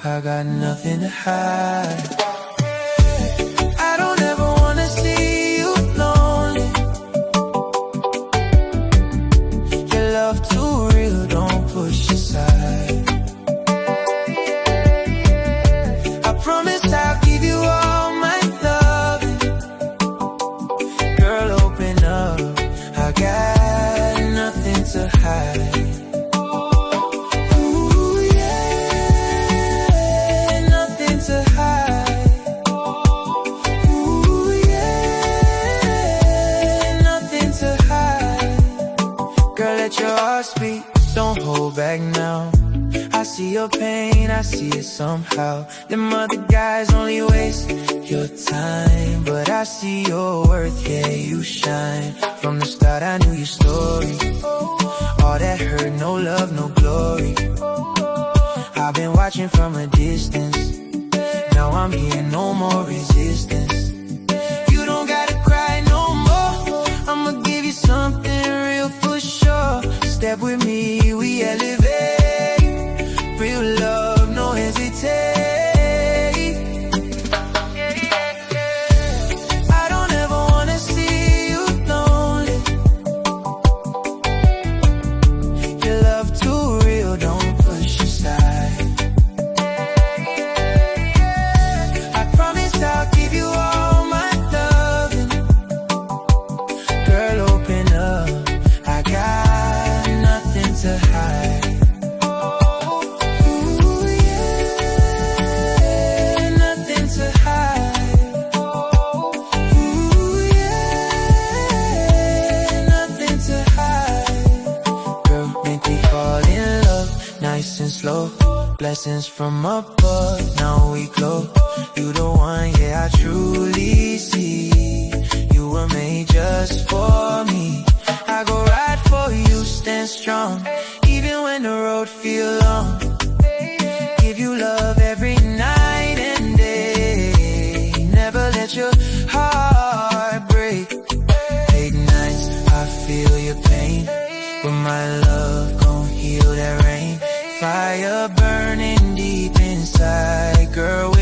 I got nothing to hide. I don't ever wanna see you lonely. Your love too real, don't push aside. I promise I'll give you all my love. Girl, open up, I got nothing to hide. Let your heart speak, don't hold back now. I see your pain, I see it somehow. Them other guys only waste your time, but I see your worth, yeah, you shine. From the start I knew your story. All that hurt, no love, no glory. I've been watching from a distance. Now I'm here, no more resistance. You don't gotta cry no more, I'ma give you something real for sure. Step with me, we elevate. Real love, no hesitate. I don't ever wanna see you lonely. Your love too real, don't push aside. I promise I'll give you all my loving. Girl, open up, I got nothing to hide. Ooh, yeah, nothing to hide. Ooh, yeah, nothing to hide. Girl, make me fall in love, nice and slow. Blessings from above, now we glow. You the one, yeah, I truly see. You were made just for me. I go ride for you, stand strong, even when the road feel long. Give you love every night and day. Never let your heart break. Big nights, I feel your pain, but my love gon' heal that rain. Fire burning deep inside, girl.